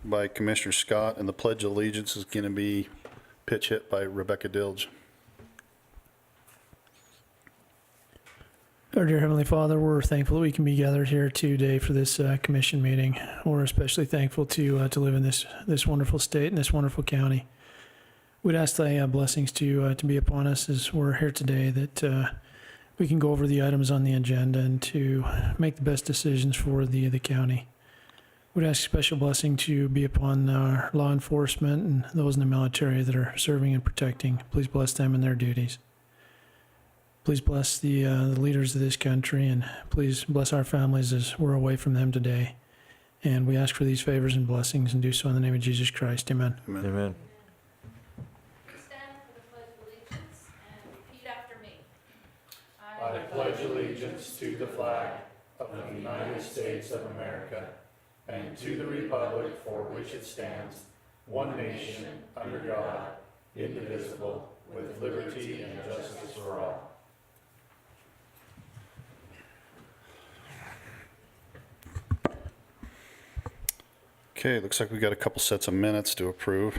by Commissioner Scott, and the Pledge of Allegiance is going to be pitch hit by Rebecca Dilge. Our dear Heavenly Father, we're thankful that we can be gathered here today for this commission meeting. We're especially thankful to live in this wonderful state and this wonderful county. We'd ask thy blessings to be upon us as we're here today, that we can go over the items on the agenda and to make the best decisions for the county. We'd ask special blessing to be upon our law enforcement and those in the military that are serving and protecting. Please bless them in their duties. Please bless the leaders of this country, and please bless our families as we're away from them today. And we ask for these favors and blessings and do so in the name of Jesus Christ. Amen. Amen. Amen. Stand for the Pledge of Allegiance and repeat after me. I pledge allegiance to the flag of the United States of America and to the republic for which it stands, one nation, under God, indivisible, with liberty and justice for all. Okay, looks like we got a couple sets of minutes to approve.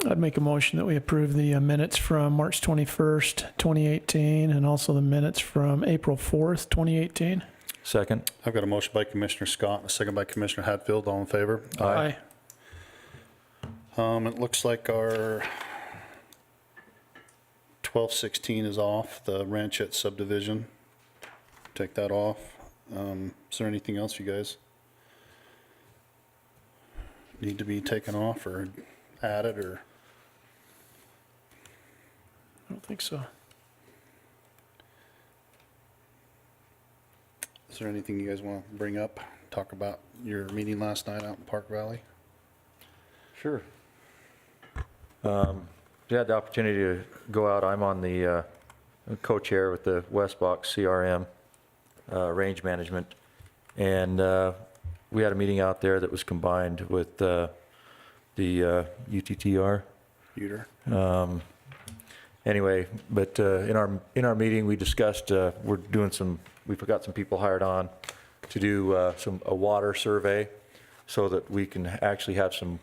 I'd make a motion that we approve the minutes from March 21st, 2018, and also the minutes from April 4th, 2018. Second. I've got a motion by Commissioner Scott and a second by Commissioner Hatfield. All in favor? Aye. It looks like our 1216 is off, the Ranchette subdivision. Take that off. Is there anything else you guys need to be taken off or added, or? I don't think so. Is there anything you guys want to bring up, talk about your meeting last night out in Park Valley? Sure. We had the opportunity to go out. I'm on the co-chair with the West Box CRM range management, and we had a meeting out there that was combined with the UTTR. Uter. Anyway, but in our meeting, we discussed we've got some people hired on to do a water survey so that we can actually have some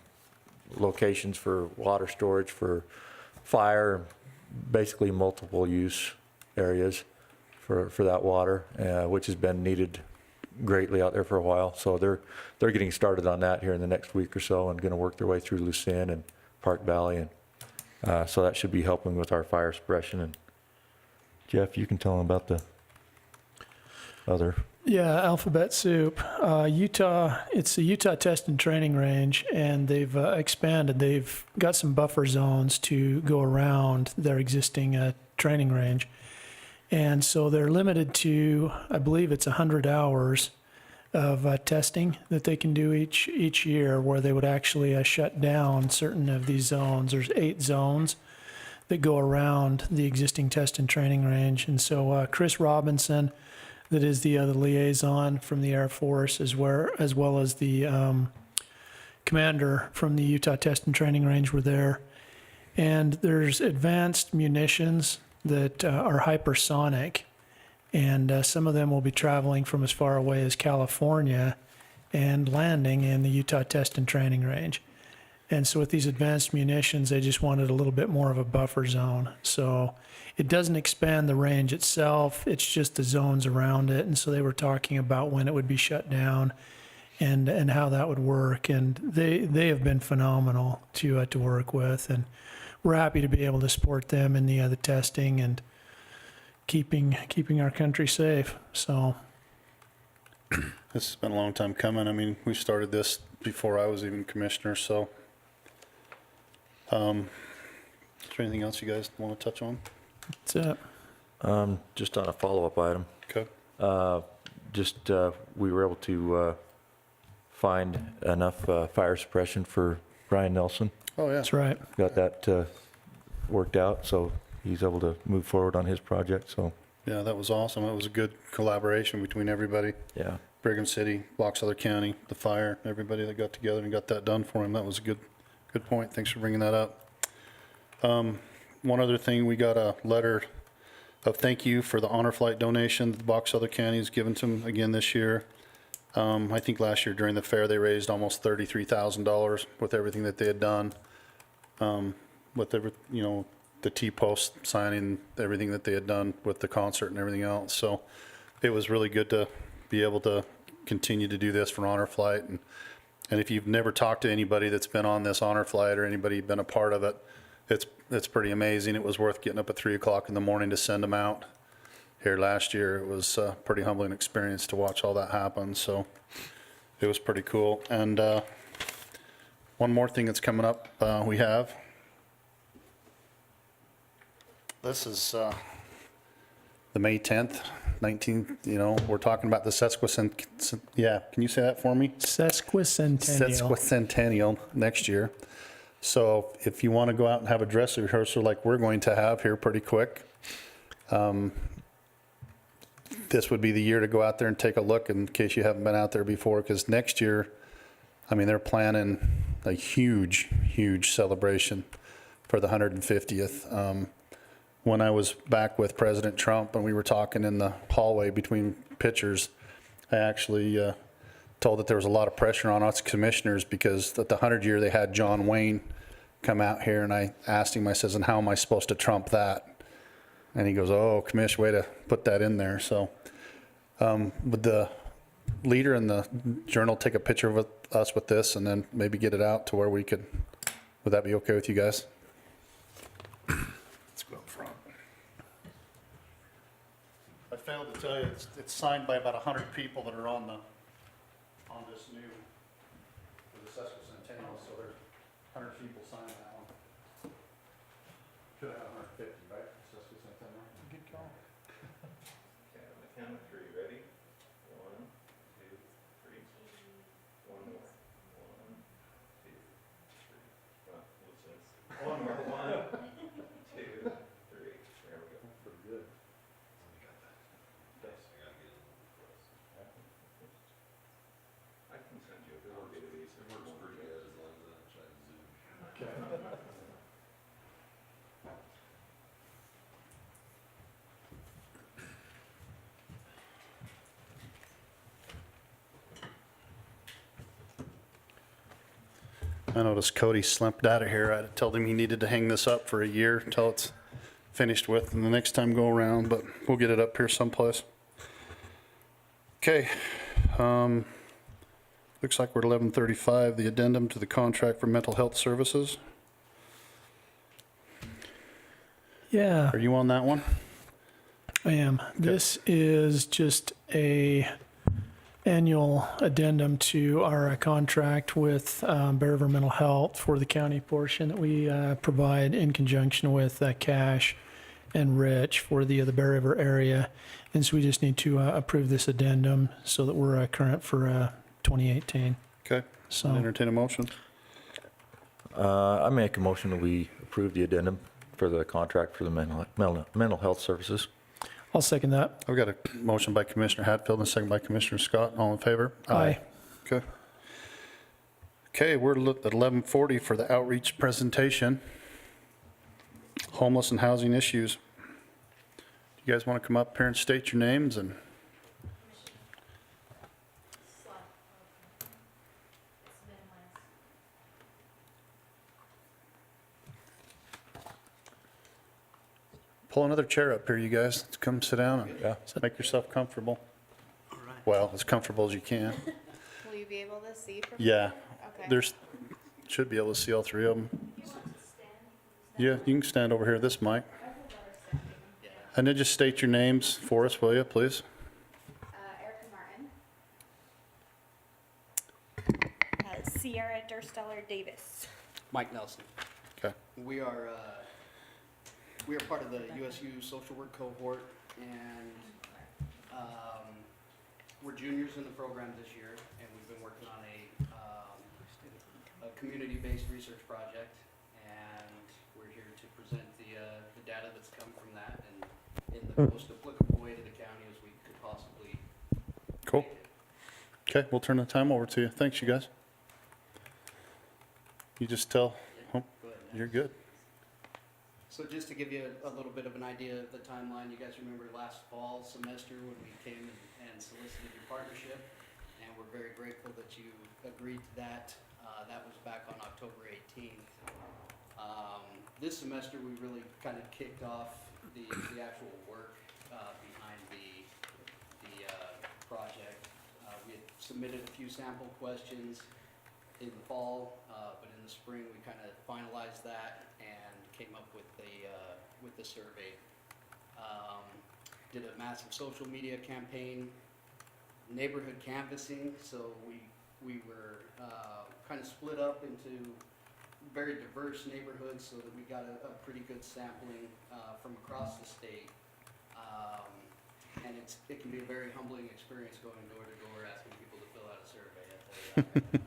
locations for water storage for fire, basically multiple use areas for that water, which has been needed greatly out there for a while. So they're getting started on that here in the next week or so and going to work their way through Lucin and Park Valley, and so that should be helping with our fire suppression. And Jeff, you can tell them about the other. Yeah, Alphabet Soup. Utah, it's the Utah Test and Training Range, and they've expanded. They've got some buffer zones to go around their existing training range. And so they're limited to, I believe it's 100 hours of testing that they can do each year, where they would actually shut down certain of these zones. There's 8 zones that go around the existing test and training range. And so Chris Robinson, that is the liaison from the Air Force, as well as the commander from the Utah Test and Training Range, were there. And there's advanced munitions that are hypersonic, and some of them will be traveling from as far away as California and landing in the Utah Test and Training Range. And so with these advanced munitions, they just wanted a little bit more of a buffer zone. So it doesn't expand the range itself, it's just the zones around it. And so they were talking about when it would be shut down and how that would work. And they have been phenomenal to work with. And we're happy to be able to support them in the testing and keeping our country safe. So This has been a long time coming. I mean, we started this before I was even commissioner, so. Is there anything else you guys want to touch on? that's it. Just on a follow-up item, Okay. we were able to find enough fire suppression for Brian Nelson. Oh, yeah. That's right. Got that worked out, so he's able to move forward on his project. So Yeah, that was awesome. It was a good collaboration between everybody. yeah, Brigham City, Box Elder County, the fire, everybody that got together and got that done for him. That was a good point. Thanks for bringing that up. One other thing, we got a letter of thank you for the honor flight donation that the Box Elder County has given to him again this year. I think last year during the fair, they raised almost $33,000 with everything that they had done. With every, the T-post signing, everything that they had done with the concert and everything else. So it was really good to be able to continue to do this for Honor Flight. And if you've never talked to anybody that's been on this Honor Flight or anybody been a part of it, it's pretty amazing. It was worth getting up at 3 o'clock in the morning to send them out. Here last year, it was a pretty humbling experience to watch all that happen. So it was pretty cool. And one more thing that's coming up, we have. This is the May 10th, 19th, we're talking about the sesquicentennial. Yeah, can you say that for me? Sesquicentennial. Sesquicentennial next year. So if you want to go out and have a dress rehearsal like we're going to have here pretty quick, this would be the year to go out there and take a look in case you haven't been out there before, because next year, they're planning a huge, huge celebration for the 150th. When I was back with President Trump and we were talking in the hallway between pictures, I actually told that there was a lot of pressure on us commissioners because at the 100 year they had John Wayne come out here, and I asked him, I says, and how am I supposed to trump that? And he goes, oh, commish, way to put that in there. So would the leader and the journal take a picture of us with this and then maybe get it out to where we could, would that be okay with you guys? Let's go up front. I failed to tell you, it's signed by about 100 people that are on this new, for the sesquicentennial, so there's 100 people signing that one. Should have 150, right? Sesquicentennial. Good call. Okay, on the count of three, ready? 1, 2, 3. One more. 1, 2, 3. Well, listen. One more. 1, 2, 3. There we go. Pretty good. Yes. I can send you a copy of these. It works pretty good as long as I don't try to zoom. Okay. I noticed Cody slumped out of here. I told him he needed to hang this up for a year until it's finished with, and the next time go around, but we'll get it up here someplace. Okay. Looks like we're at 11:35, the addendum to the contract for mental health services. Yeah, Are you on that one? I am. This is just a annual addendum to our contract with Bear River Mental Health for the county portion that we provide in conjunction with Cash and Rich for the Bear River area. And so we just need to approve this addendum so that we're current for 2018. Okay. So Entertain a motion. I make a motion that we approve the addendum for the contract for the mental health services. I'll second that. I've got a motion by Commissioner Hatfield and a second by Commissioner Scott. All in favor? Aye. Okay. Okay, we're at 11:40 for the outreach presentation. Homeless and housing issues. You guys want to come up here and state your names and? Slide. It's minimized. Pull another chair up here, you guys. Come sit down and Yeah. make yourself comfortable. Well, as comfortable as you can. Will you be able to see from Yeah, Okay. there's, should be able to see all three of them. If you want to stand, Yeah, you can stand over here, this mic. I would rather stand. And then just state your names for us, will you, please? Erica Martin. Sierra Dursteller Davis. Mike Nelson. Okay. We are part of the USU social work cohort, and we're juniors in the program this year, and we've been working on a community-based research project, and we're here to present the data that's come from that and in the most applicable way to the county as we could possibly. Cool. make it. Okay, we'll turn the time over to you. Thanks, you guys. You just tell, oh, Go ahead, Nick. you're good. So just to give you a little bit of an idea of the timeline, you guys remember last fall semester when we came and solicited your partnership, and we're very grateful that you agreed to that. That was back on October 18th. This semester, we really kind of kicked off the actual work behind the project. We had submitted a few sample questions in the fall, but in the spring, we kind of finalized that and came up with the survey. Did a massive social media campaign, neighborhood canvassing, so we were kind of split up into very diverse neighborhoods so that we got a pretty good sampling from across the state. And it can be a very humbling experience going door to door asking people to fill out a survey, I tell you that.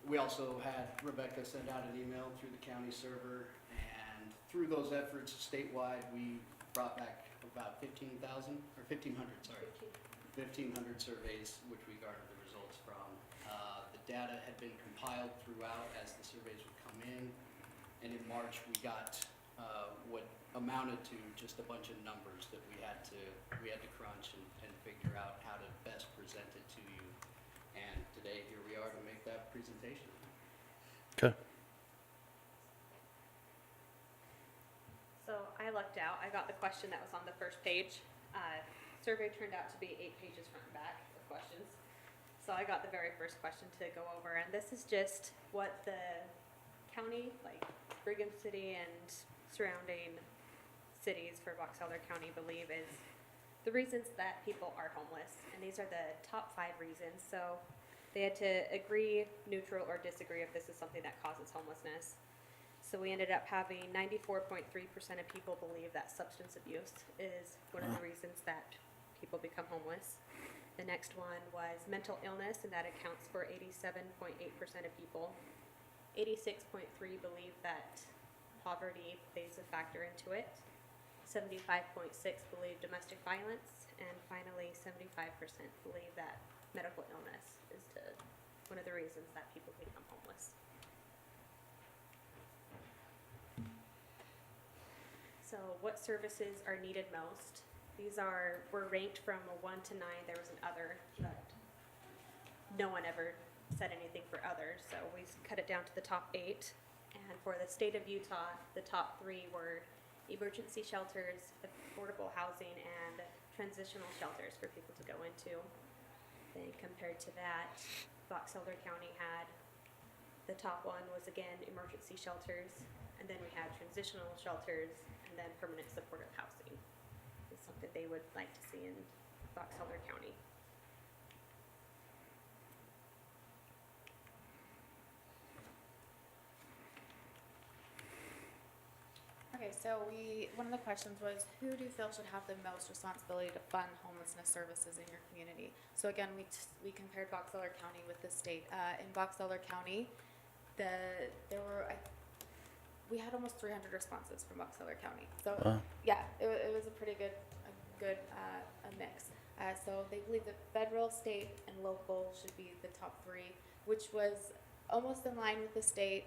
We also had Rebecca send out an email through the county server, and through those efforts statewide, we brought back about 15,000, or 1,500, sorry. 1,500 surveys, which we garnered the results from. The data had been compiled throughout as the surveys would come in, and in March we got what amounted to just a bunch of numbers that we had to crunch and figure out how to best present it to you. And today, here we are to make that presentation. Okay. So I lucked out. I got the question that was on the first page. Survey turned out to be 8 pages front and back of questions. So I got the very first question to go over, and this is just what the county, like Brigham City and surrounding cities for Box Elder County, believe is the reasons that people are homeless. And these are the top 5 reasons. So they had to agree, neutral, or disagree if this is something that causes homelessness. So we ended up having 94.3% of people believe that substance abuse is one of the reasons that people become homeless. The next one was mental illness, and that accounts for 87.8% of people. 86.3 believe that poverty plays a factor into it. 75.6 believe domestic violence, and finally 75% believe that medical illness is one of the reasons that people become homeless. So what services are needed most? These were ranked from a 1 to 9. There was an other, but no one ever said anything for others. So we cut it down to the top 8. And for the state of Utah, the top 3 were emergency shelters, affordable housing, and transitional shelters for people to go into. Then compared to that, Box Elder County had, the top one was again emergency shelters, and then we had transitional shelters, and then permanent supportive housing. It's something they would like to see in Box Elder County. Okay, so one of the questions was, who do you feel should have the most responsibility to fund homelessness services in your community? So again, we compared Box Elder County with the state. In Box Elder County, we had almost 300 responses from Box Elder County. So yeah, it was a pretty good a mix. So they believe that federal, state, and local should be the top 3, which was almost in line with the state.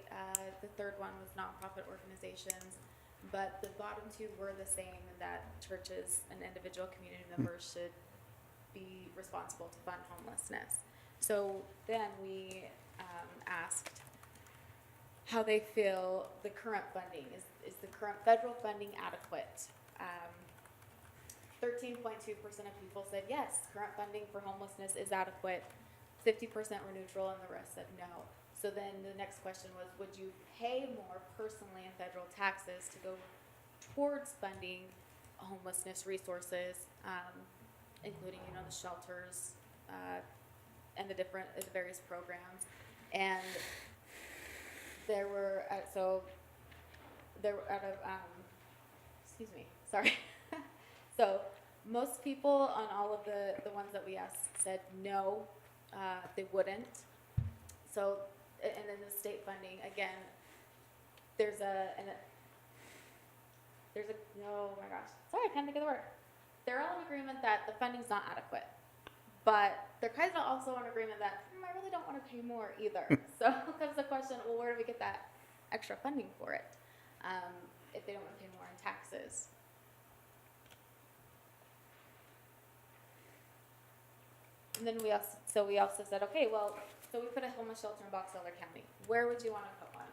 The third one was nonprofit organizations. But the bottom 2 were the same, in that churches and individual community members should be responsible to fund homelessness. So then we asked how they feel the current funding, is the current federal funding adequate? 13.2% of people said yes, current funding for homelessness is adequate. 50% were neutral, and the rest said no. So then the next question was, would you pay more personally in federal taxes to go towards funding homelessness resources, including, the shelters and the various programs? And there were, excuse me, sorry. So most people on all of the ones that we asked said no, they wouldn't. So, and then the state funding, again, oh my gosh, sorry, I can't think of the word. They're all in agreement that the funding's not adequate, but they're kind of also in agreement that I really don't want to pay more either. So comes the question, well, where do we get that extra funding for it if they don't want to pay more in taxes? And then we also said, okay, well, so we put a homeless shelter in Box Elder County. Where would you want to put one?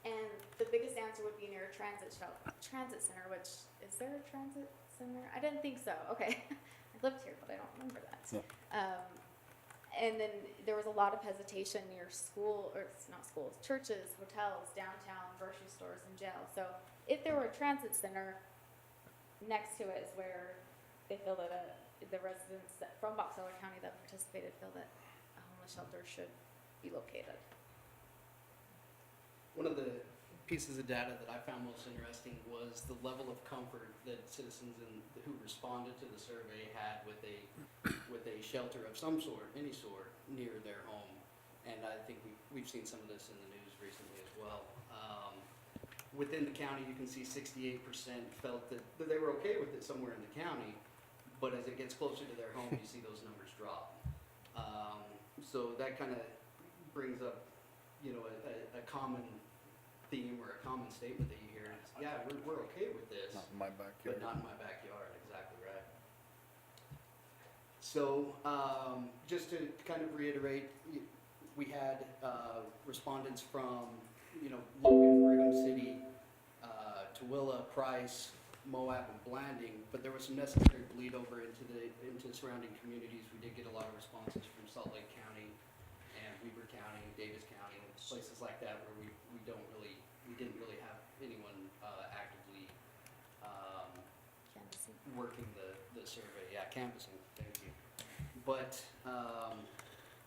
And the biggest answer would be near a transit center, which, is there a transit center? I didn't think so. Okay. I lived here, but I don't remember that. And then there was a lot of hesitation near not schools, churches, hotels, downtown, grocery stores, and jail. So if there were a transit center next to it is where they feel that the residents from Box Elder County that participated feel that a homeless shelter should be located. One of the pieces of data that I found most interesting was the level of comfort that citizens who responded to the survey had with a shelter of some sort, any sort, near their home. And I think we've seen some of this in the news recently as well. Within the county, you can see 68% felt that they were okay with it somewhere in the county, but as it gets closer to their home, you see those numbers drop. So that kind of brings up, a common theme or a common statement that you hear. Is, yeah, we're okay with this, Not in my backyard. but not in my backyard. Exactly right. So just to kind of reiterate, we had respondents from, Logan, Brigham City, Tooele, Price, Moab, and Blanding, but there was some necessary bleed over into surrounding communities. We did get a lot of responses from Salt Lake County and Weber County, Davis County, places like that where we didn't really have anyone actively Canvassing. working the survey. Yeah, canvassing. Thank you. But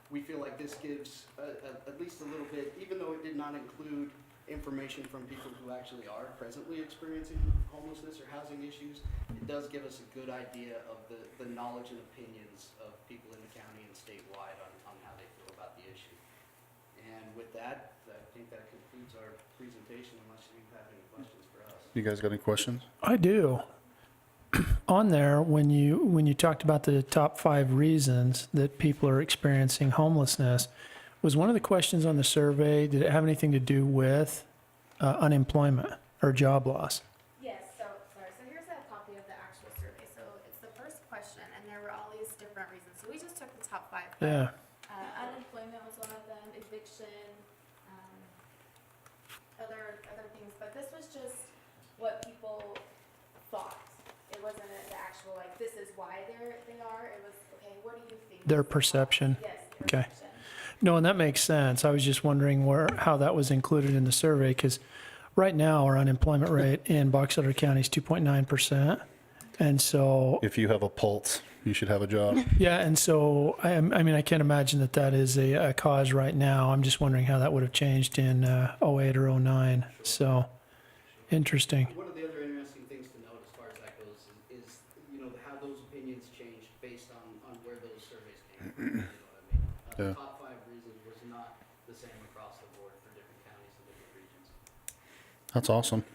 we feel like this gives at least a little bit, even though it did not include information from people who actually are presently experiencing homelessness or housing issues, it does give us a good idea of the knowledge and opinions of people in the county and statewide on how they feel about the issue. And with that, I think that concludes our presentation, unless you have any questions for us. You guys got any questions? I do. On there, when you talked about the top 5 reasons that people are experiencing homelessness, was one of the questions on the survey, did it have anything to do with unemployment or job loss? Yes, so here's a copy of the actual survey. So it's the first question, and there were all these different reasons. So we just took the top 5. Yeah. Unemployment was one of them, eviction, other things. But this was just what people thought. It wasn't the actual, like, this is why they are. It was, okay, what do you think? Their perception. Yes, their Okay. perception. No, and that makes sense. I was just wondering how that was included in the survey, because right now our unemployment rate in Box Elder County is 2.9%. And so, If you have a pulse, you should have a job. yeah, and so, I mean, I can't imagine that is a cause right now. I'm just wondering how that would have changed in 08 or 09. So, interesting. One of the other interesting things to note as far as that goes is how those opinions changed based on where those surveys came from. You know what I mean? Yeah. The top 5 reasons was not the same across the board for different counties and different regions. That's awesome.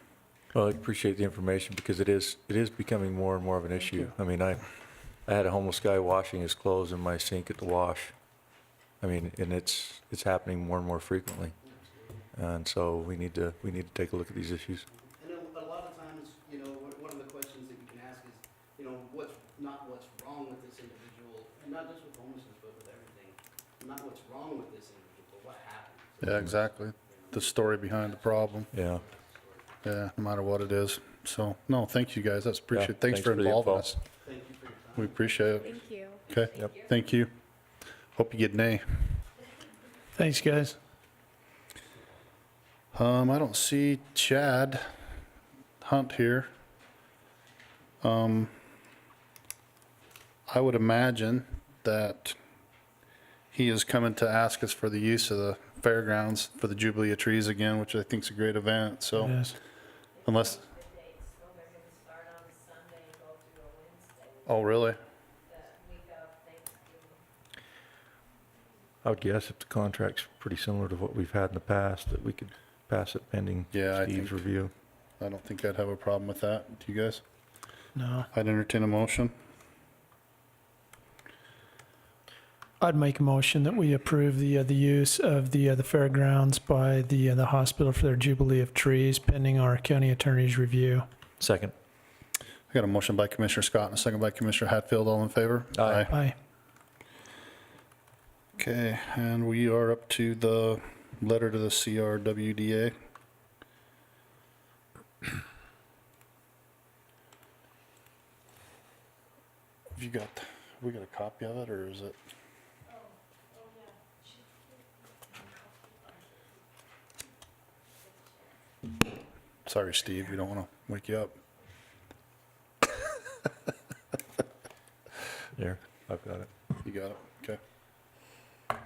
Well, I appreciate the information because it is becoming more and more of an issue. I mean, I had a homeless guy washing his clothes in my sink at the wash. I mean, and it's happening more and more frequently. And so we need to take a look at these issues. And a lot of times, one of the questions that you can ask is, what's wrong with this individual, and not just with homelessness, but with everything. Not what's wrong with this individual, but what happened. Yeah, exactly. The story behind the problem. Yeah. Yeah, no matter what it is. So, no, thank you guys. That's appreciated. Yeah, Thanks thanks for for the involving info. us. Thank you for your time. We appreciate it. Thank you. Okay. Yep. Thank you. Hope you get an A. Thanks, guys. I don't see Chad Hunt here. I would imagine that he is coming to ask us for the use of the fairgrounds for the Jubilee of Trees again, which I think is a great event. So Yes. unless, The dates, so they're gonna start on Sunday and go through a Wednesday, oh, really? the week of Thanksgiving. I would guess if the contract's pretty similar to what we've had in the past, that we could pass it pending Yeah, I Steve's think- review. I don't think I'd have a problem with that. Do you guys? No. I'd entertain a motion. I'd make a motion that we approve the use of the fairgrounds by the hospital for their Jubilee of Trees pending our county attorney's review. Second. I got a motion by Commissioner Scott and a second by Commissioner Hatfield. All in favor? Aye. Aye. Okay, and we are up to the letter to the CRWDA. Have you got, we got a copy of it, or is it? Sorry, Steve, we don't want to wake you up. There, I've got it. You got it, okay. Do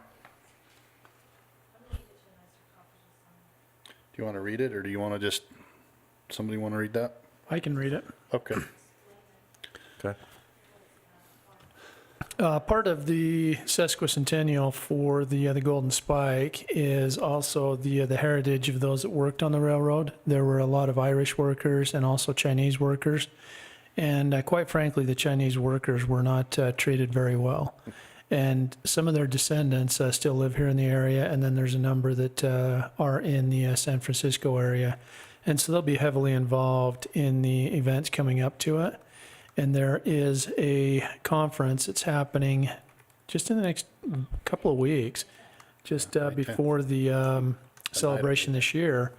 you want to read it, or do you want to just, somebody want to read that? I can read it. Okay. Okay. Part of the sesquicentennial for the Golden Spike is also the heritage of those that worked on the railroad. There were a lot of Irish workers and also Chinese workers. And quite frankly, the Chinese workers were not treated very well. And some of their descendants still live here in the area, and then there's a number that are in the San Francisco area. And so they'll be heavily involved in the events coming up to it. And there is a conference that's happening just in the next couple of weeks, just before the celebration this year.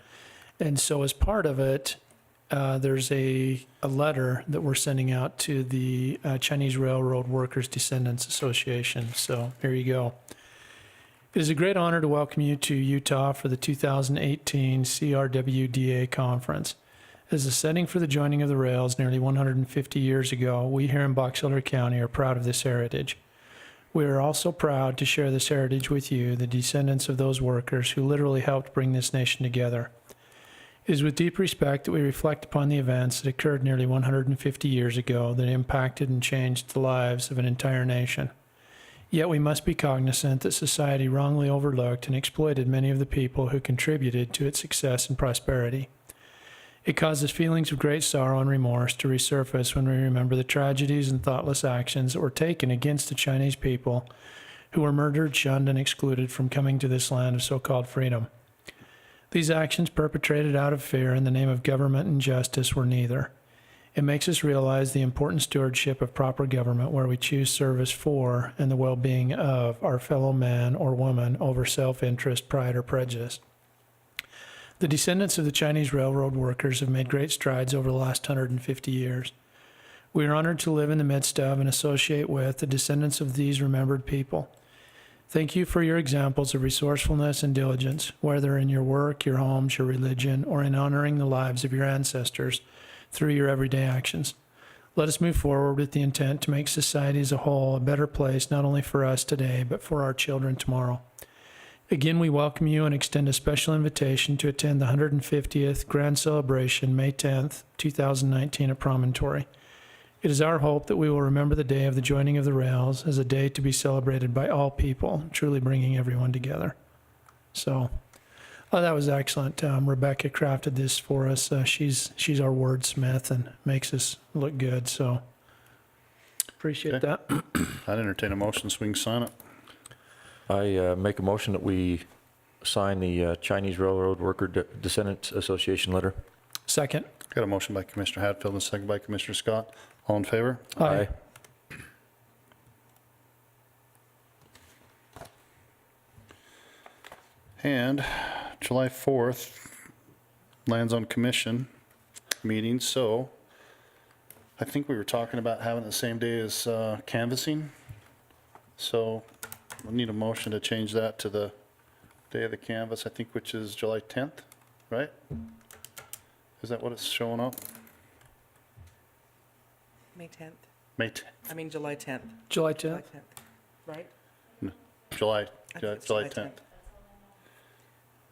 And so as part of it, there's a letter that we're sending out to the Chinese Railroad Workers Descendants Association. So here you go. It is a great honor to welcome you to Utah for the 2018 CRWDA conference. As a setting for the joining of the rails nearly 150 years ago, we here in Box Elder County are proud of this heritage. We are also proud to share this heritage with you, the descendants of those workers who literally helped bring this nation together. It is with deep respect that we reflect upon the events that occurred nearly 150 years ago that impacted and changed the lives of an entire nation. Yet we must be cognizant that society wrongly overlooked and exploited many of the people who contributed to its success and prosperity. It causes feelings of great sorrow and remorse to resurface when we remember the tragedies and thoughtless actions that were taken against the Chinese people who were murdered, shunned, and excluded from coming to this land of so-called freedom. These actions perpetrated out of fear in the name of government and justice were neither. It makes us realize the important stewardship of proper government where we choose service for and the well-being of our fellow man or woman over self-interest, pride, or prejudice. The descendants of the Chinese railroad workers have made great strides over the last 150 years. We are honored to live in the midst of and associate with the descendants of these remembered people. Thank you for your examples of resourcefulness and diligence, whether in your work, your homes, your religion, or in honoring the lives of your ancestors through your everyday actions. Let us move forward with the intent to make society as a whole a better place, not only for us today, but for our children tomorrow. Again, we welcome you and extend a special invitation to attend the 150th Grand Celebration, May 10th, 2019 at Promontory. It is our hope that we will remember the day of the joining of the rails as a day to be celebrated by all people, truly bringing everyone together. So, that was excellent. Rebecca crafted this for us. She's our wordsmith and makes us look good, so appreciate Okay. that. I'd entertain a motion so we can sign it. I make a motion that we sign the Chinese Railroad Worker Descendants Association letter. Second. Got a motion by Commissioner Hatfield and a second by Commissioner Scott. All in favor? Aye. And July 4th lands on commission meeting, so I think we were talking about having it the same day as canvassing. So we'll need a motion to change that to the day of the canvass, I think, which is July 10th, right? Is that what it's showing up? May 10th. May 10th, I mean, July 10th. July July 10th. 10th, right? July, I think it's July 10th.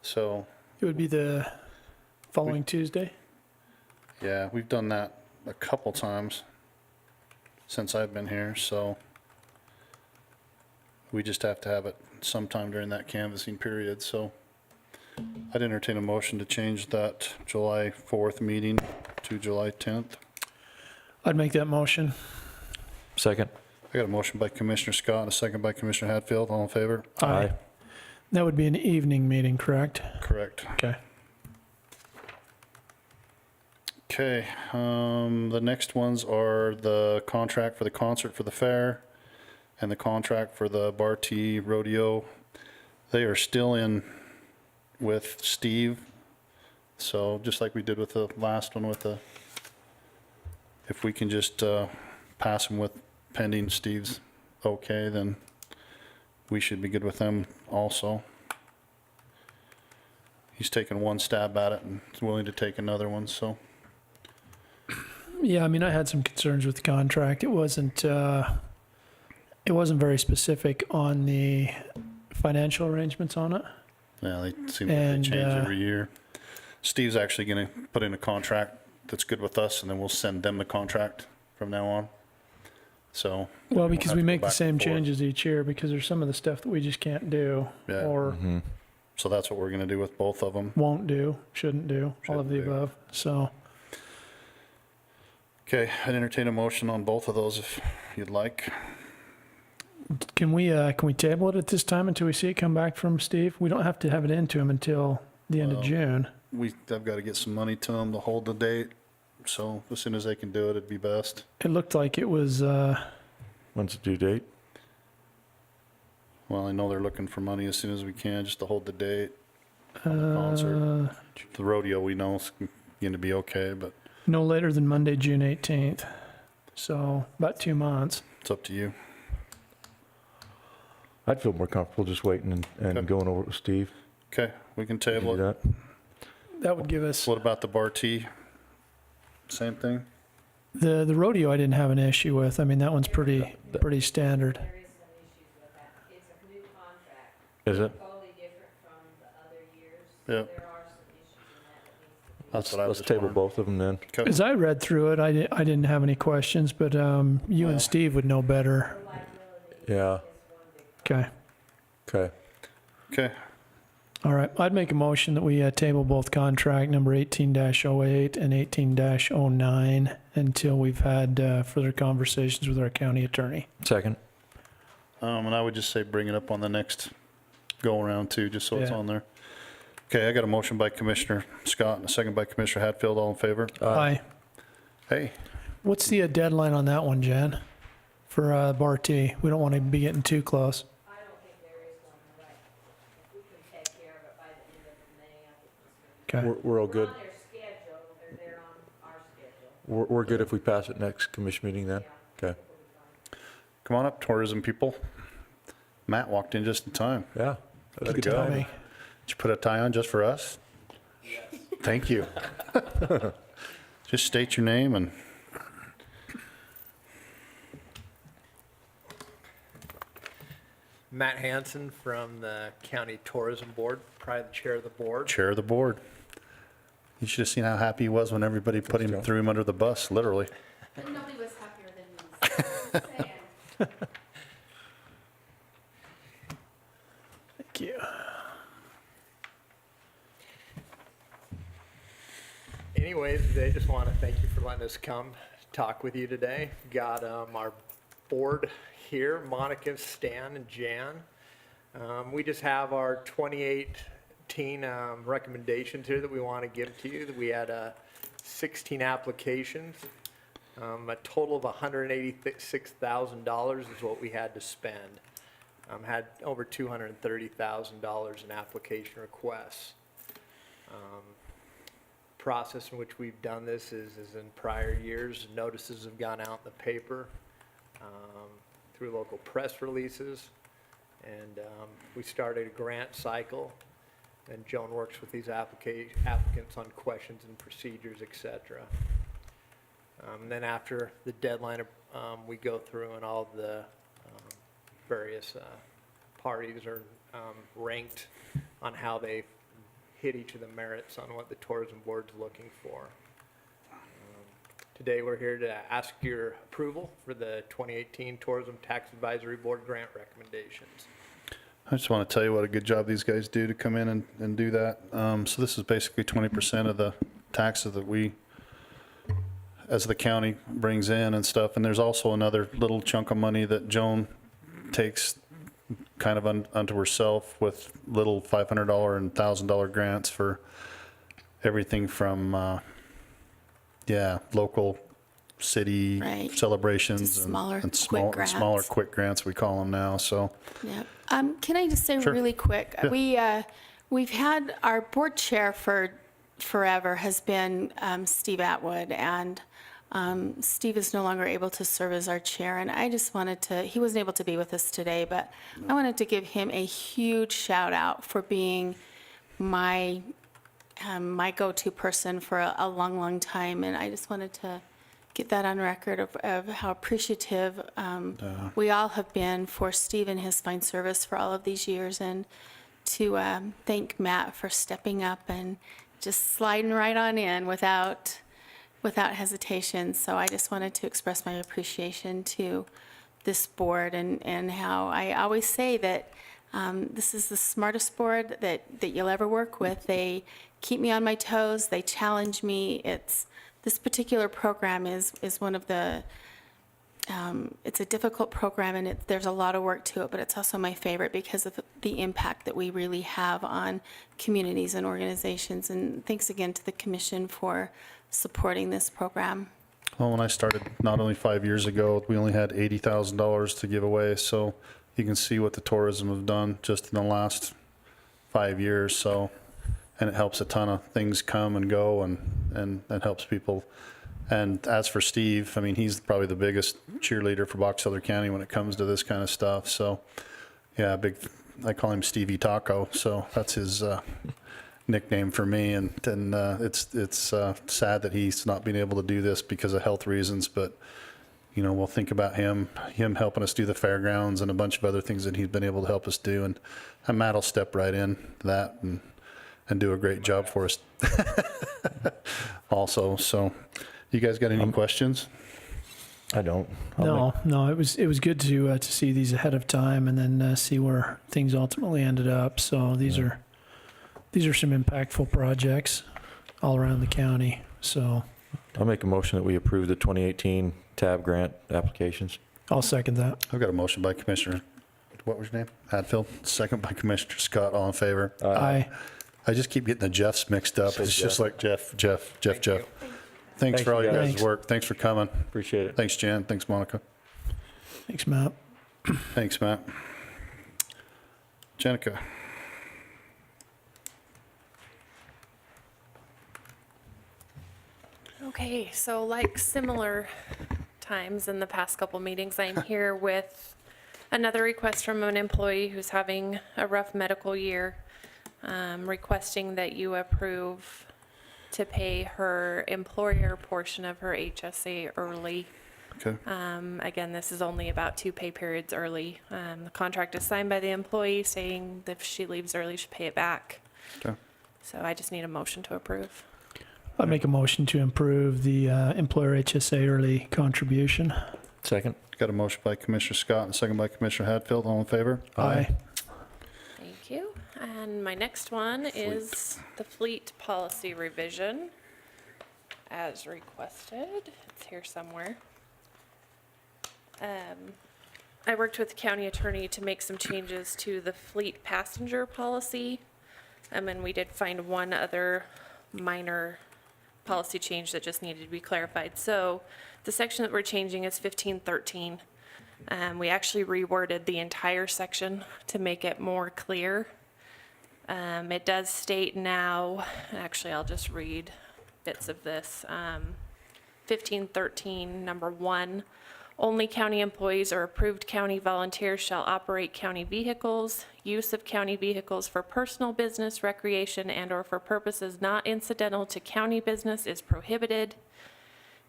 So, It would be the following Tuesday. yeah, we've done that a couple times since I've been here, so we just have to have it sometime during that canvassing period, so I'd entertain a motion to change that July 4th meeting to July 10th. I'd make that motion. Second. I got a motion by Commissioner Scott and a second by Commissioner Hatfield. All in favor? That would be an evening meeting, correct? Correct. Okay. Okay, the next ones are the contract for the concert for the fair and the contract for the Bar T rodeo. They are still in with Steve. So just like we did with the last one with the, if we can just pass them with pending Steve's okay, then we should be good with them also. He's taken one stab at it and is willing to take another one, so. Yeah, I mean, I had some concerns with the contract. It wasn't very specific on the financial arrangements on it. Yeah, they seem like they And, change every year. Steve's actually gonna put in a contract that's good with us, and then we'll send them the contract from now on. So. Well, won't because have we to go make the back same and forth. changes each year because there's some of the stuff that we just can't do Yeah. or So that's what we're gonna do with both of them. won't do, shouldn't do, all of the Shouldn't do. above. So, Okay, I'd entertain a motion on both of those if you'd like. can we table it at this time until we see it come back from Steve? We don't have to have it into him until the end of Well, June. I've gotta get some money to them to hold the date, so as soon as they can do it, it'd be best. It looked like it was, When's the due date? Well, I know they're looking for money as soon as we can, just to hold the date. On the concert. The rodeo, we know is gonna be okay, but no later than Monday, June 18th. So about 2 months. it's up to you. I'd feel more comfortable just waiting and Okay. going over it with Steve. Okay, we can Can you table do it. that? That would give us, What about the Bar T? Same thing? the rodeo I didn't have an issue with. I mean, that one's pretty standard. There is some issues with that. It's a new contract, Is it? totally different from the other years. Yep. There are some issues in that that needs to be. That's what I was Let's just table wondering. both of them then. Okay. As I read through it, I didn't have any questions, but you Well. and Steve would know better. The liability Yeah, is one big Okay. okay. Okay, All right. I'd make a motion that we table both contract number 18-08 and 18-09 until we've had further conversations with our county attorney. Second. and I would just say bring it up on the next go-around too, just so it's Yeah. on there. Okay, I got a motion by Commissioner Scott and a second by Commissioner Hatfield, all in favor? Aye. Hey, What's the deadline on that one, Jan? For Bar T? We don't want to be getting too close. I don't think there is one, right? If we can take care of it by the end of May, I think it's gonna be. Okay. We're all We're good. on their schedule, they're there on our schedule. We're good if we pass it next commission meeting then? Okay. come on up, tourism people. Matt walked in just in time. Yeah. That's Good good job. timing. Did you put a tie on just for us? Thank you. Just state your name and, Matt Hansen from the County Tourism Board, probably the chair of the board. chair of the board. You should have seen how happy he was when everybody put him, threw him under the bus, literally. But nobody was happier than me. Saying. Thank you. Anyways, I just want to thank you for letting us come talk with you today. Got our board here, Monica, Stan, and Jan. We just have our 2018 recommendations here that we want to give to you. We had 16 applications. A total of $186,000 is what we had to spend. Had over $230,000 in application requests. Process in which we've done this is in prior years. Notices have gone out in the paper through local press releases. And we started a grant cycle. And Joan works with these applicants on questions and procedures, et cetera. And then after the deadline, we go through and all the various parties are ranked on how they hit each of the merits on what the tourism board's looking for. Today, we're here to ask your approval for the 2018 Tourism Tax Advisory Board grant recommendations. I just want to tell you what a good job these guys do to come in and do that. So this is basically 20% of the taxes that we, as the county, brings in and stuff. And there's also another little chunk of money that Joan takes kind of unto herself with little $500 and $1,000 grants for everything from yeah, local city Right. celebrations Just smaller, and quick smaller grants. quick grants, we call them now, so. Yeah. Can I just say Sure. really quick? Yeah. We've had our board chair for forever has been Steve Atwood, and Steve is no longer able to serve as our chair. And I just wanted to, he wasn't able to be with us today, but I wanted to give him a huge shout out for being my go-to person for a long, long time. And I just wanted to get that on record of how appreciative we all have been for Steve and his fine service for all of these years, and to thank Matt for stepping up and just sliding right on in without hesitation. So I just wanted to express my appreciation to this board, and how I always say that this is the smartest board that you'll ever work with. They keep me on my toes. They challenge me. This particular program is one of the, it's a difficult program, and there's a lot of work to it, but it's also my favorite because of the impact that we really have on communities and organizations. And thanks again to the commission for supporting this program. Well, when I started, not only 5 years ago, we only had $80,000 to give away, so you can see what the tourism have done just in the last 5 years, so, and it helps a ton of things come and go, and it helps people. And as for Steve, I mean, he's probably the biggest cheerleader for Box Elder County when it comes to this kind of stuff, so, yeah, I call him Stevie Taco, so that's his nickname for me, and it's sad that he's not being able to do this because of health reasons, but you know, we'll think about him helping us do the fairgrounds and a bunch of other things that he's been able to help us do, and Matt will step right in that and do a great job for us also. So you guys got any questions? I don't. No, it was good to see these ahead of time, and then see where things ultimately ended up. So these are some impactful projects all around the county. So I'll make a motion that we approve the 2018 TAB grant applications. I'll second that. I've got a motion by Commissioner, what was your name? Hadfield, second by Commissioner Scott, all in favor? Aye. I just keep getting the Jeffs mixed up. It's just like Jeff. Thanks for all you your guys. guys' work. Thanks for coming. Appreciate it. Thanks, Jan. Thanks, Monica. Thanks, Matt. Thanks, Matt. Jenica. Okay, so like similar times in the past couple meetings, I'm here with another request from an employee who's having a rough medical year, requesting that you approve to pay her employer portion of her HSA early. Okay. Again, this is only about 2 pay periods early. The contract is signed by the employee saying that if she leaves early, she'll pay it back. Okay. So I just need a motion to approve. I'd make a motion to improve the employer HSA early contribution. Second. Got a motion by Commissioner Scott and a second by Commissioner Hadfield. All in favor? Aye. Thank you. And my next one is the fleet policy revision as requested. It's here somewhere. I worked with the county attorney to make some changes to the fleet passenger policy. And we did find one other minor policy change that just needed to be clarified. So the section that we're changing is 1513. We actually reworded the entire section to make it more clear. It does state now, actually I'll just read bits of this. 1513, number 1, only county employees or approved county volunteers shall operate county vehicles. Use of county vehicles for personal business, recreation, and/or for purposes not incidental to county business is prohibited.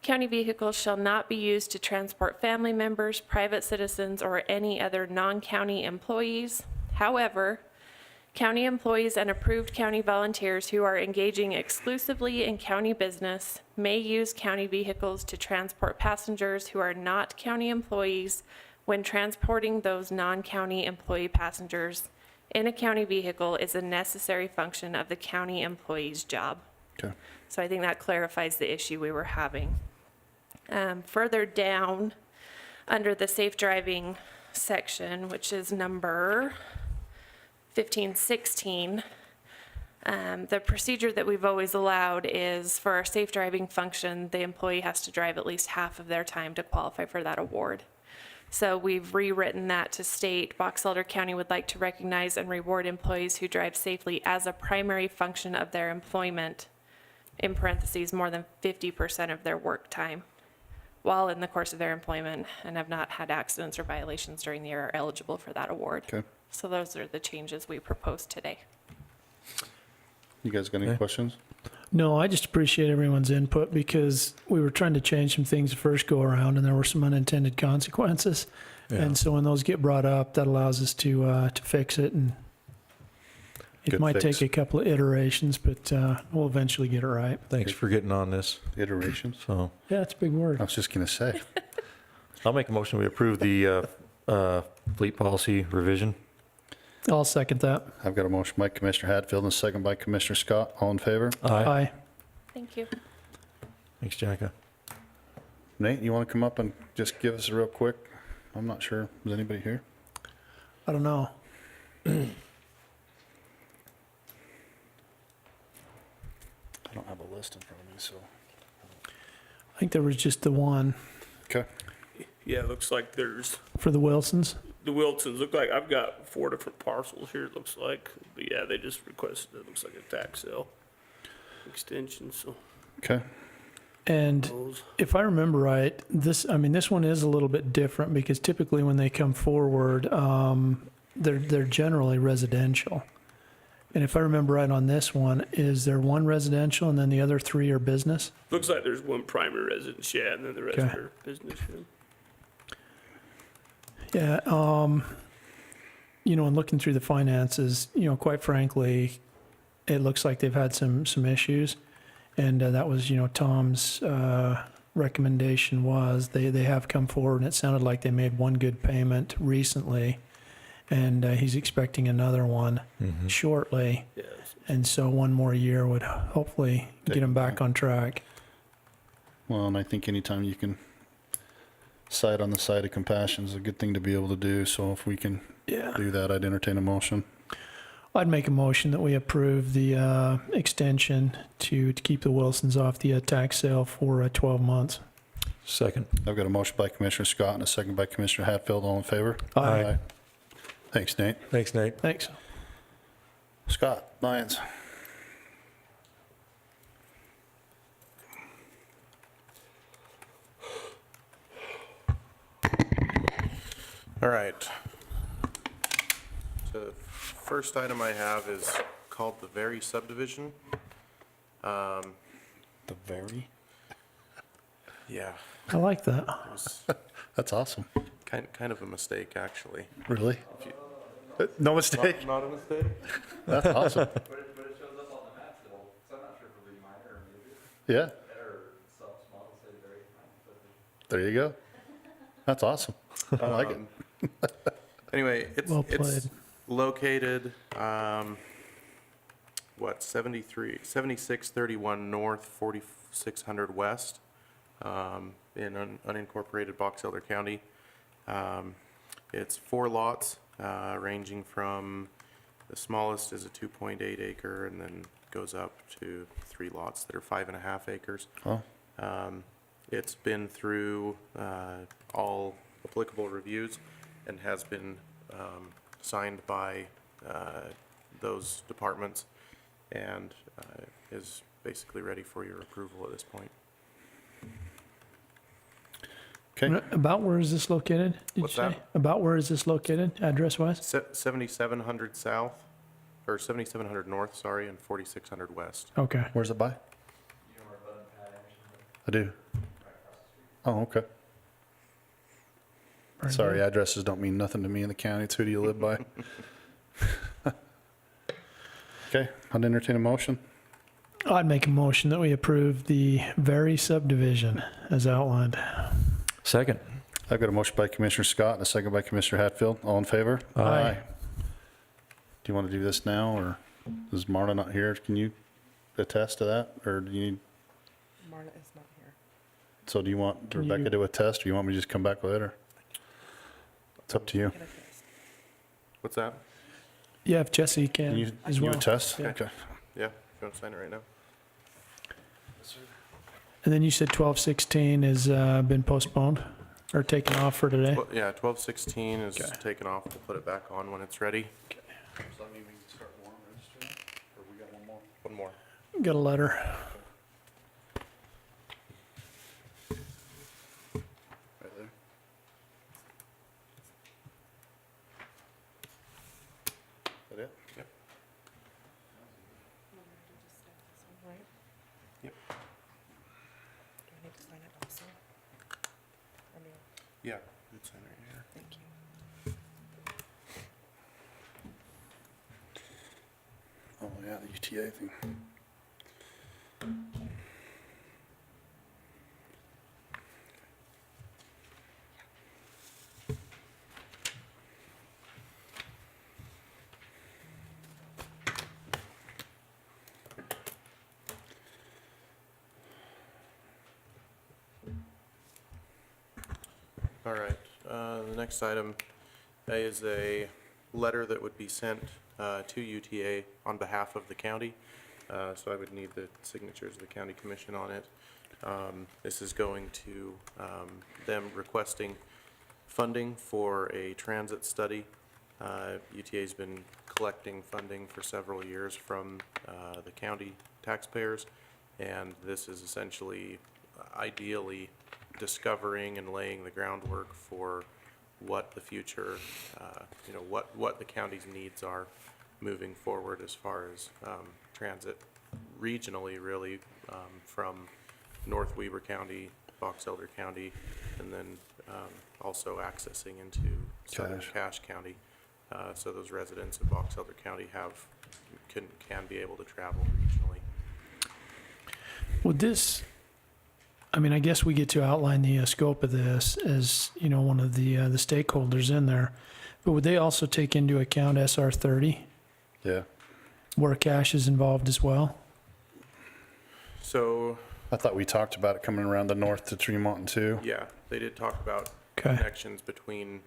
County vehicles shall not be used to transport family members, private citizens, or any other non-county employees. However, county employees and approved county volunteers who are engaging exclusively in county business may use county vehicles to transport passengers who are not county employees when transporting those non-county employee passengers in a county vehicle is a necessary function of the county employee's job. Okay. So I think that clarifies the issue we were having. Further down, under the safe driving section, which is number 1516, The procedure that we've always allowed is for our safe driving function, the employee has to drive at least half of their time to qualify for that award. So we've rewritten that to state Box Elder County would like to recognize and reward employees who drive safely as a primary function of their employment, in parentheses, more than 50% of their work time, while in the course of their employment and have not had accidents or violations during the year are eligible for that award. Okay. So those are the changes we proposed today. You guys got any Okay. questions? No, I just appreciate everyone's input because we were trying to change some things the first go around and there were some unintended consequences. Yeah. And so when those get brought up, that allows us to fix it, and it Good might fix. take a couple of iterations, but we'll eventually get it right. Thanks for getting on this. Iterations? So Yeah, it's a big word. I was just going to say. I'll make a motion, we approve the fleet policy revision. I'll second that. I've got a motion by Commissioner Hadfield and a second by Commissioner Scott. All in favor? Aye. Thank you. Thanks, Jacka. Nate, you want to come up and just give us a real quick? I'm not sure. Is anybody here? I don't know. I don't have a list in front of me, so. I think there was just the one Okay. Yeah, it looks like there's, for the Wilsons. the Wilsons look like, I've got 4 different parcels here, it looks like. But yeah, they just requested, it looks like a tax sale extension, so Okay. And those. if I remember right, this one is a little bit different because typically when they come forward, they're generally residential. And if I remember right on this one, is there one residential and then the other 3 are business? Looks like there's one primary residence, yeah, and then the rest Okay. are business. Yeah, and looking through the finances, quite frankly, it looks like they've had some issues. And that was, Tom's recommendation was they have come forward, and it sounded like they made one good payment recently, and he's expecting another one shortly. Yes. And so one more year would hopefully get them back on track. Well, and I think anytime you can side on the side of compassion is a good thing to be able to do. So if we can Yeah. do that, I'd entertain a motion. I'd make a motion that we approve the extension to keep the Wilsons off the tax sale for 12 months. Second. I've got a motion by Commissioner Scott and a second by Commissioner Hatfield. All in favor? Aye. Thanks, Nate. Thanks, Nate. Thanks. Scott, Lyons. All right. So first item I have is called the Very subdivision. The very? Yeah, I like that. it was That's awesome. kind of a mistake, actually. Really? No mistake? Not a mistake? That's awesome. But it shows up on the map still, so I'm not sure if it'll be minor or major, Yeah, or small, say very minor. there you go. That's awesome. I like it. Anyway, Well it's played. located, 7631 north, 4600 west, in unincorporated Box Elder County. It's 4 lots, ranging from, the smallest is a 2.8 acre and then goes up to 3 lots that are 5.5 acres. Oh, It's been through all applicable reviews and has been signed by those departments and is basically ready for your approval at this point. okay. About where is this located? Did What's you say? that? About where is this located, address-wise? 7700 south, or 7700 north, sorry, and 4600 west. Okay. Where's it by? You know where Bud and Pat Anderson live? I do. Right across the street. Oh, okay. Very Sorry, good. addresses don't mean nothing to me in the county. It's who do you live by? Okay, I'd entertain a motion. I'd make a motion that we approve the very subdivision as outlined. Second. I've got a motion by Commissioner Scott and a second by Commissioner Hatfield. All in favor? Aye. Do you want to do this now, or is Marla not here? Can you attest to that, or do you need, Marla is not here. so do you want Can Rebecca you- to attest, or you want me to just come back later? It's up to you. Can attest. What's that? Yeah, if Jesse Can can you, as you well. attest? Yeah. Okay. Yeah, if you want to sign it right now. And then you said 1216 has been postponed or taken off for today? Well, yeah, 1216 is Okay. taken off. We'll put it back on when it's ready. Does that mean we can start warrant registering, or we got one more? One more. Got a letter. Right there. Is that it? Yep. Yep. Do I need to sign it also? I mean, Yeah, it's in right here. thank you. Oh, yeah, the UTA thing. All right, the next item is a letter that would be sent to UTA on behalf of the county. So I would need the signatures of the county commission on it. This is going to them requesting funding for a transit study. UTA's been collecting funding for several years from the county taxpayers, and this is essentially ideally discovering and laying the groundwork for what the future, what the county's needs are moving forward as far as transit regionally, really, from North Weber County, Box Elder County, and then also accessing into southern Cache County. So those residents in Box Elder County can be able to travel regionally. Would this, I mean, I guess we get to outline the scope of this as, one of the stakeholders in there, but would they also take into account SR30, Yeah. where cash is involved as well? So, I thought we talked about it coming around the north to Tremont too. yeah, they did talk about Okay, connections between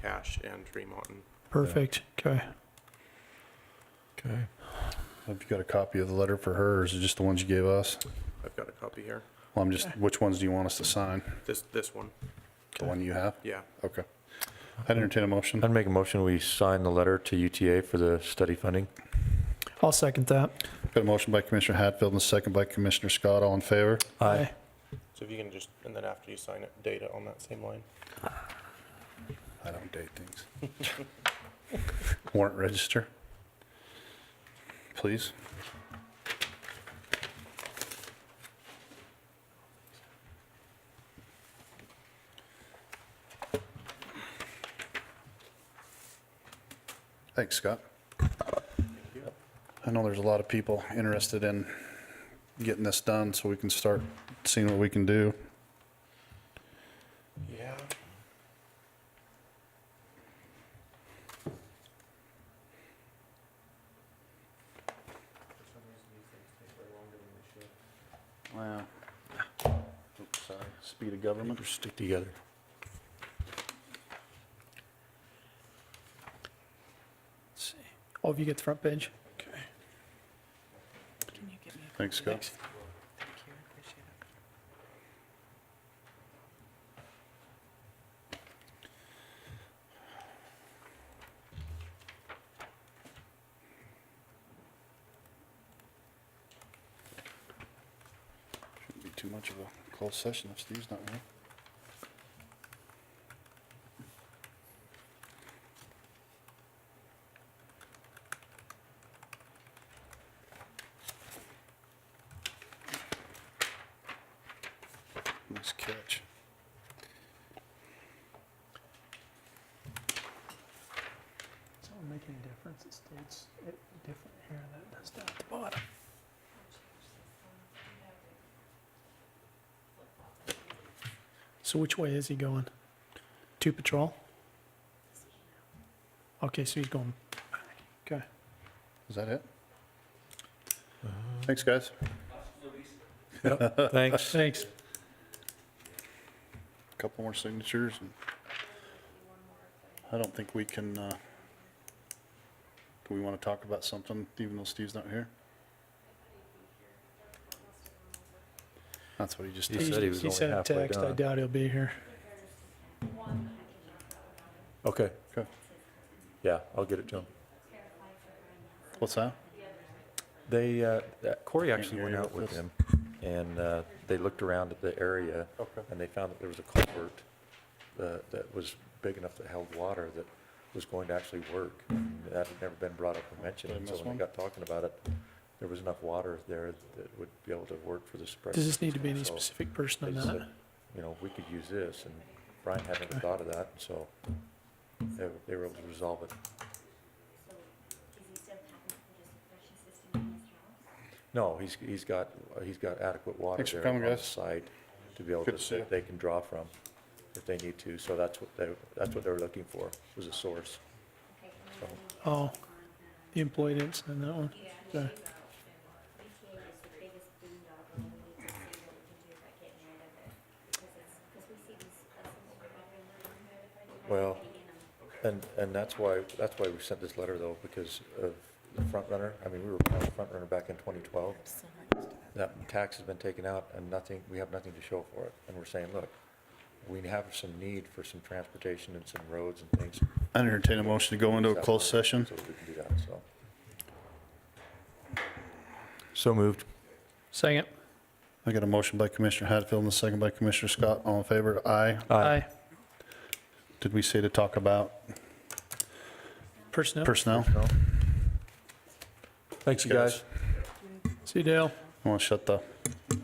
Cache and Tremont. perfect, okay. Okay. Have you got a copy of the letter for her, or is it just the ones you gave us? I've got a copy here. Well, which ones do you want us to sign? This one, The one you have? yeah. Okay. I'd entertain a motion. I'd make a motion, we sign the letter to UTA for the study funding. I'll second that. Got a motion by Commissioner Hatfield and a second by Commissioner Scott. All in favor? Aye. So if you can just, and then after you sign it, date it on that same line. I don't date things. Warrant register. Please. Thanks, Scott. I know there's a lot of people interested in getting this done so we can start seeing what we can do. Yeah. Wow. Oops, sorry. Speed of government. Stick together. Let's see. Oh, if you get the front page? Okay. Can you get me a Thanks, Scott. Thank you, I appreciate it. Shouldn't be too much of a closed session if Steve's not here. Nice catch. Does that make any difference? It states it different here than it does down at the bottom. So which way is he going? To patrol? Okay, so he's going back. Okay. Is that it? Thanks, guys. Thanks. Thanks. Couple more signatures. And I don't think we can, do we want to talk about something even though Steve's not here? That's what he just He did. said he was He only sent a halfway text. I done. doubt he'll be here. Okay. Okay. Yeah, I'll get it to him. What's that? They, Corey Can't actually hear went you out with with this. him, and they looked around at the area, Okay. and they found that there was a culvert that was big enough that held water that was going to actually work. And that had never been brought up or mentioned, Did I and so miss when one? they got talking about it, there was enough water there that would be able to work for the spread. Does this need to be any system. So specific person on they that? said, you know, we could use this, and Brian hadn't ever thought of that, so they were able to resolve it. No, he's got adequate water Thanks for there coming, on the guys. site to be able Good to see you. that they can draw from if they need to. So that's what they were looking for, was a source. So, Oh, the employee didn't send that one. Okay. well, and that's why we sent this letter though, because of the front runner. I mean, we were on the front runner back in 2012. That tax has been taken out and we have nothing to show for it. And we're saying, look, we have some need for some transportation and some roads and things. I entertain a motion to go into a closed session. So we can do that, so. So moved. Second. I got a motion by Commissioner Hatfield and a second by Commissioner Scott. All in favor? Aye. Aye. Did we say to talk about Personnel. personnel? No. Thanks, you guys. See you, Dale. I want to shut the,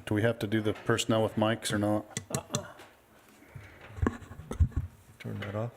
do we have to do the personnel with mics or not? Turn that off.